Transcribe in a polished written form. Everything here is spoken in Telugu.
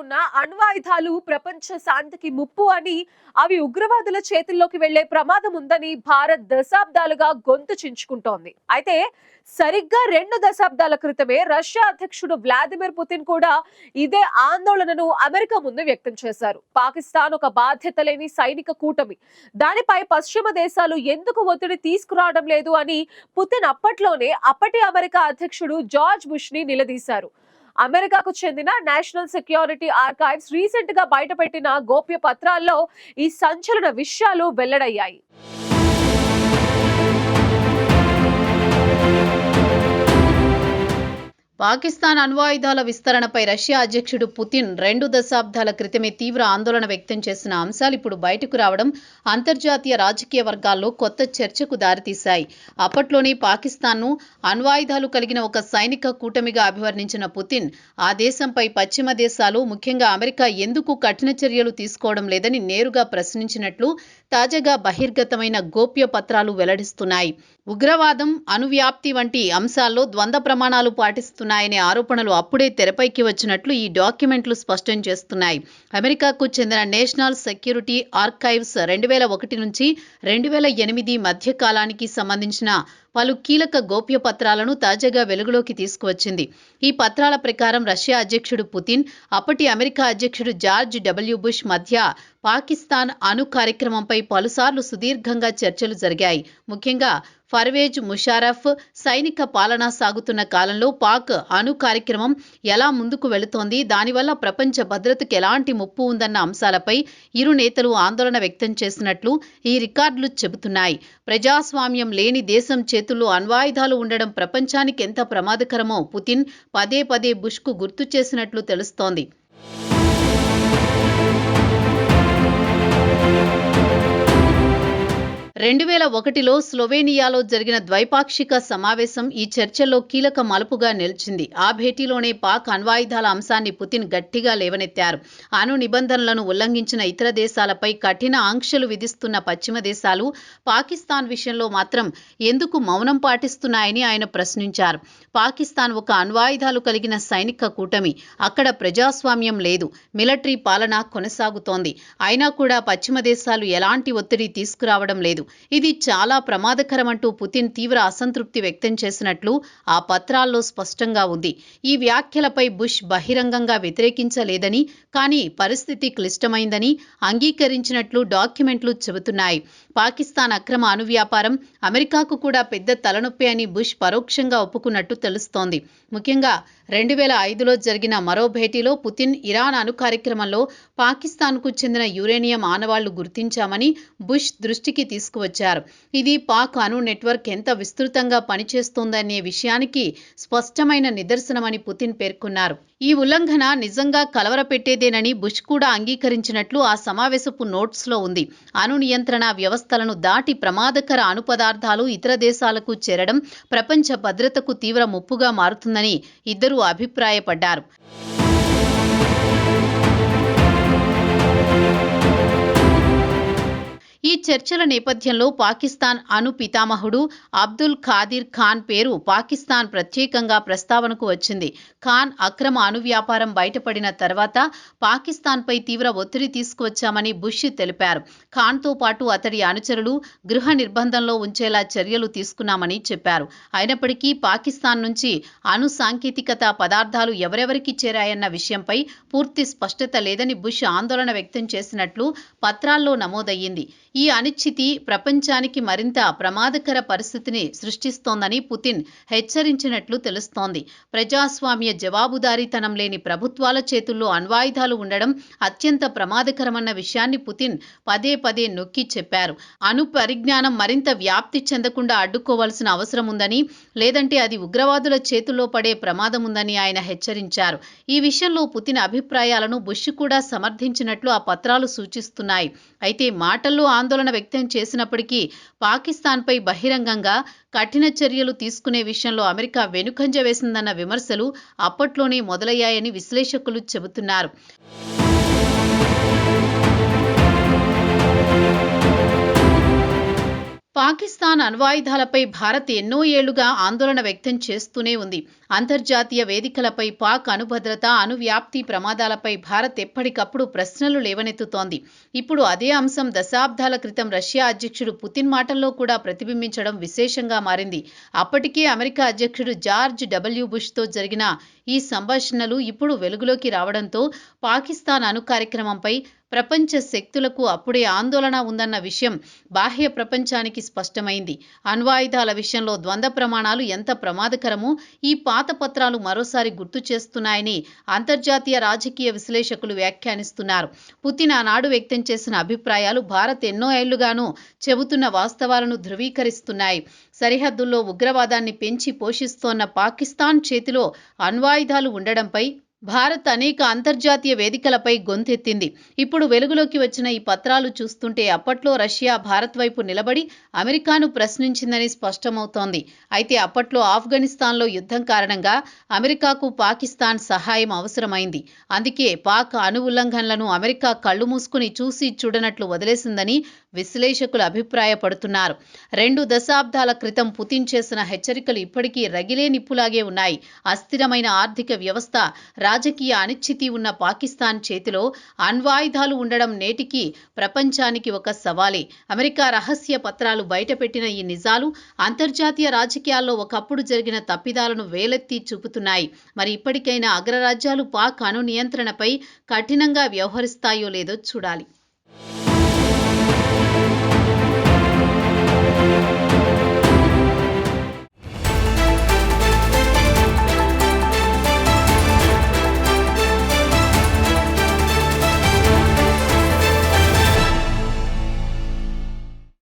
ఉన్న అణ్వాయుధాలు ప్రపంచ శాంతికి ముప్పు అని, అవి ఉగ్రవాదుల చేతుల్లోకి వెళ్లే ప్రమాదం ఉందని భారత్ దశాబ్దాలుగా గొంతు చించుకుంటోంది. అయితే సరిగ్గా 2 దశాబ్దాల క్రితమే రష్యా అధ్యక్షుడు వ్లాదిమిర్ పుతిన్ కూడా ఇదే ఆందోళనను అమెరికా ముందు వ్యక్తం చేశారు. పాకిస్తాన్ ఒక బాధ్యత లేని సైనిక కూటమి, దానిపై పశ్చిమ దేశాలు ఎందుకు ఒత్తిడి తీసుకురావడం లేదు అని పుతిన్ అప్పట్లోనే అప్పటి అమెరికా అధ్యక్షుడు జార్జ్ బుష్ ని నిలదీశారు. అమెరికాకు చెందిన నేషనల్ సెక్యూరిటీ ఆర్కైవ్స్ రీసెంట్ గా బయటపెట్టిన గోప్య పత్రాల్లో ఈ సంచలన విషయాలు వెల్లడయ్యాయి. పాకిస్తాన్ అణ్వాయుధాల విస్తరణపై రష్యా అధ్యక్షుడు పుతిన్ 2 దశాబ్దాల క్రితమే తీవ్ర ఆందోళన వ్యక్తం చేసిన అంశాలు ఇప్పుడు బయటకు రావడం అంతర్జాతీయ రాజకీయ వర్గాల్లో కొత్త చర్చకు దారితీశాయి. అప్పట్లోనే పాకిస్తాన్ను అణ్వాయుధాలు కలిగిన ఒక సైనిక కూటమిగా అభివర్ణించిన పుతిన్ ఆ దేశంపై పశ్చిమ దేశాలు, ముఖ్యంగా అమెరికా ఎందుకు కఠిన చర్యలు తీసుకోవడం లేదని నేరుగా ప్రశ్నించినట్లు తాజాగా బహిర్గతమైన గోప్య పత్రాలు వెల్లడిస్తున్నాయి. ఉగ్రవాదం, అణువ్యాప్తి వంటి అంశాల్లో ద్వంద్వ ప్రమాణాలు పాటిస్తున్నాయనే ఆరోపణలు అప్పుడే తెరపైకి వచ్చినట్లు ఈ డాక్యుమెంట్లు స్పష్టం చేస్తున్నాయి. అమెరికాకు చెందిన నేషనల్ సెక్యూరిటీ ఆర్కైవ్స్ 2001 నుంచి 2008 మధ్య కాలానికి సంబంధించిన పలు కీలక గోప్య పత్రాలను తాజాగా వెలుగులోకి తీసుకువచ్చింది. ఈ పత్రాల ప్రకారం రష్యా అధ్యక్షుడు పుతిన్, అప్పటి అమెరికా అధ్యక్షుడు జార్జ్ డబ్ల్యూ బుష్ మధ్య పాకిస్తాన్ అణు కార్యక్రమంపై పలుసార్లు సుదీర్ఘంగా చర్చలు జరిగాయి. ముఖ్యంగా పర్వేజ్ ముషారఫ్ సైనిక పాలన సాగుతున్న కాలంలో పాక్ అణు కార్యక్రమం ఎలా ముందుకు వెళుతోంది, దానివల్ల ప్రపంచ భద్రతకు ఎలాంటి ముప్పు ఉందన్న అంశాలపై ఇరు నేతలు ఆందోళన వ్యక్తం చేసినట్లు ఈ రికార్డులు చెబుతున్నాయి. ప్రజాస్వామ్యం లేని దేశం చేతుల్లో అణ్వాయుధాలు ఉండడం ప్రపంచానికి ఎంత ప్రమాదకరమో పుతిన్ పదే పదే బుష్కు గుర్తు చేసినట్లు తెలుస్తోంది. 2001లో స్లోవేనియాలో జరిగిన ద్వైపాక్షిక సమావేశం ఈ చర్చల్లో కీలక మలుపుగా నిలిచింది. ఆ భేటీలోనే పాక్ అణ్వాయుధాల అంశాన్ని పుతిన్ గట్టిగా లేవనెత్తారు. అణు నిబంధనలను ఉల్లంఘించిన ఇతర దేశాలపై కఠిన ఆంక్షలు విధిస్తున్న పశ్చిమ దేశాలు పాకిస్తాన్ విషయంలో మాత్రం ఎందుకు మౌనం పాటిస్తున్నాయని ఆయన ప్రశ్నించారు. పాకిస్తాన్ ఒక అణ్వాయుధాలు కలిగిన సైనిక కూటమి, అక్కడ ప్రజాస్వామ్యం లేదు, మిలిటరీ పాలన కొనసాగుతోంది. అయినా కూడా పశ్చిమ దేశాలు ఎలాంటి ఒత్తిడి తీసుకురావడం లేదు. ఇది చాలా ప్రమాదకరమంటూ పుతిన్ తీవ్ర అసంతృప్తి వ్యక్తం చేసినట్లు ఆ పత్రాల్లో స్పష్టంగా ఉంది. ఈ వ్యాఖ్యలపై బుష్ బహిరంగంగా వ్యతిరేకించలేదని, కానీ పరిస్థితి క్లిష్టమైందని అంగీకరించినట్లు డాక్యుమెంట్లు చెబుతున్నాయి. పాకిస్తాన్ అక్రమ అణు వ్యాపారం అమెరికాకు కూడా పెద్ద తలనొప్పి అని బుష్ పరోక్షంగా ఒప్పుకున్నట్టు తెలుస్తోంది. ముఖ్యంగా 2005లో జరిగిన మరో భేటీలో పుతిన్ ఇరాన్ అణు కార్యక్రమంలో పాకిస్తాన్కు చెందిన యురేనియం ఆనవాళ్లు గుర్తించామని బుష్ దృష్టికి తీసుకువచ్చారు. ఇది పాక్ అణు నెట్వర్క్ ఎంత విస్తృతంగా పనిచేస్తోందనే విషయానికి స్పష్టమైన నిదర్శనమని పుతిన్ పేర్కొన్నారు. ఈ ఉల్లంఘన నిజంగా కలవరపెట్టేదేనని బుష్ కూడా అంగీకరించినట్లు ఆ సమావేశపు నోట్స్లో ఉంది. అణు నియంత్రణ వ్యవస్థలను దాటి ప్రమాదకర అణు పదార్థాలు ఇతర దేశాలకు చేరడం ప్రపంచ భద్రతకు తీవ్ర ముప్పుగా మారుతుందని ఇద్దరూ అభిప్రాయపడ్డారు. ఈ చర్చల నేపథ్యంలో పాకిస్తాన్ అణు పితామహుడు అబ్దుల్ ఖాదిర్ ఖాన్ పేరు పాకిస్తాన్ ప్రత్యేకంగా ప్రస్తావనకు వచ్చింది. ఖాన్ అక్రమ అణు వ్యాపారం బయటపడిన తర్వాత పాకిస్తాన్పై తీవ్ర ఒత్తిడి తీసుకువచ్చామని బుష్ తెలిపారు. ఖాన్తో పాటు అతడి అనుచరులు గృహ నిర్బంధంలో ఉంచేలా చర్యలు తీసుకున్నామని చెప్పారు. అయినప్పటికీ పాకిస్తాన్ నుంచి అణు సాంకేతికత పదార్థాలు ఎవరెవరికి చేరాయన్న విషయంపై పూర్తి స్పష్టత లేదని బుష్ ఆందోళన వ్యక్తం చేసినట్లు పత్రాల్లో నమోదయ్యింది. ఈ అనిశ్చితి ప్రపంచానికి మరింత ప్రమాదకర పరిస్థితిని సృష్టిస్తోందని పుతిన్ హెచ్చరించినట్లు తెలుస్తోంది. ప్రజాస్వామ్య జవాబుదారీతనం లేని ప్రభుత్వాల చేతుల్లో అణ్వాయుధాలు ఉండడం అత్యంత ప్రమాదకరమన్న విషయాన్ని పుతిన్ పదే పదే నొక్కి చెప్పారు. అణు పరిజ్ఞానం మరింత వ్యాప్తి చెందకుండా అడ్డుకోవాల్సిన అవసరం ఉందని, లేదంటే అది ఉగ్రవాదుల చేతుల్లో పడే ప్రమాదం ఉందని ఆయన హెచ్చరించారు. ఈ విషయంలో పుతిన్ అభిప్రాయాలను బుష్ కూడా సమర్థించినట్లు ఆ పత్రాలు సూచిస్తున్నాయి. అయితే మాటల్లో ఆందోళన వ్యక్తం చేసినప్పటికీ పాకిస్తాన్పై బహిరంగంగా కఠిన చర్యలు తీసుకునే విషయంలో అమెరికా వెనుకంజ వేసిందన్న విమర్శలు అప్పట్లోనే మొదలయ్యాయని విశ్లేషకులు చెబుతున్నారు. పాకిస్తాన్ అణ్వాయుధాలపై భారత్ ఎన్నో ఏళ్లుగా ఆందోళన వ్యక్తం చేస్తూనే ఉంది. అంతర్జాతీయ వేదికలపై పాక్ అణుభద్రత, అణువ్యాప్తి ప్రమాదాలపై భారత్ ఎప్పటికప్పుడు ప్రశ్నలు లేవనెత్తుతోంది. ఇప్పుడు అదే అంశం దశాబ్దాల క్రితం రష్యా అధ్యక్షుడు పుతిన్ మాటల్లో కూడా ప్రతిబింబించడం విశేషంగా మారింది. అప్పటికే అమెరికా అధ్యక్షుడు జార్జ్ డబ్ల్యూ బుష్తో జరిగిన ఈ సంభాషణలు ఇప్పుడు వెలుగులోకి రావడంతో పాకిస్తాన్ అణు కార్యక్రమంపై ప్రపంచ శక్తులకు అప్పుడే ఆందోళన ఉందన్న విషయం బాహ్య ప్రపంచానికి స్పష్టమైంది. అణ్వాయుధాల విషయంలో ద్వంద్వ ప్రమాణాలు ఎంత ప్రమాదకరమో ఈ పాత పత్రాలు మరోసారి గుర్తు చేస్తున్నాయని అంతర్జాతీయ రాజకీయ విశ్లేషకులు వ్యాఖ్యానిస్తున్నారు. పుతిన్ ఆనాడు వ్యక్తం చేసిన అభిప్రాయాలు భారత్ ఎన్నో ఏళ్లుగానూ చెబుతున్న వాస్తవాలను ధృవీకరిస్తున్నాయి. సరిహద్దుల్లో ఉగ్రవాదాన్ని పెంచి పోషిస్తోన్న పాకిస్తాన్ చేతిలో అణ్వాయుధాలు ఉండడంపై భారత్ అనేక అంతర్జాతీయ వేదికలపై గొంతెత్తింది. ఇప్పుడు వెలుగులోకి వచ్చిన ఈ పత్రాలు చూస్తుంటే అప్పట్లో రష్యా భారత్ వైపు నిలబడి అమెరికాను ప్రశ్నించిందని స్పష్టమవుతోంది. అయితే అప్పట్లో ఆఫ్ఘనిస్తాన్లో యుద్ధం కారణంగా అమెరికాకు పాకిస్తాన్ సహాయం అవసరమైంది. అందుకే పాక్ అణు ఉల్లంఘనలను అమెరికా కళ్లు మూసుకుని చూసి చూడనట్లు వదిలేసిందని విశ్లేషకులు అభిప్రాయపడుతున్నారు. 2 దశాబ్దాల క్రితం పుతిన్ చేసిన హెచ్చరికలు ఇప్పటికీ రగిలే నిప్పులాగే ఉన్నాయి. అస్థిరమైన ఆర్థిక వ్యవస్థ, రాజకీయ అనిశ్చితి ఉన్న పాకిస్తాన్ చేతిలో అణ్వాయుధాలు ఉండడం నేటికి ప్రపంచానికి ఒక సవాలే. అమెరికా రహస్య పత్రాలు బయటపెట్టిన ఈ నిజాలు అంతర్జాతీయ రాజకీయాల్లో ఒకప్పుడు జరిగిన తప్పిదాలను వేలెత్తి చూపుతున్నాయి. మరి ఇప్పటికైనా అగ్రరాజ్యాలు పాక్ అణు నియంత్రణపై కఠినంగా వ్యవహరిస్తాయో లేదో చూడాలి.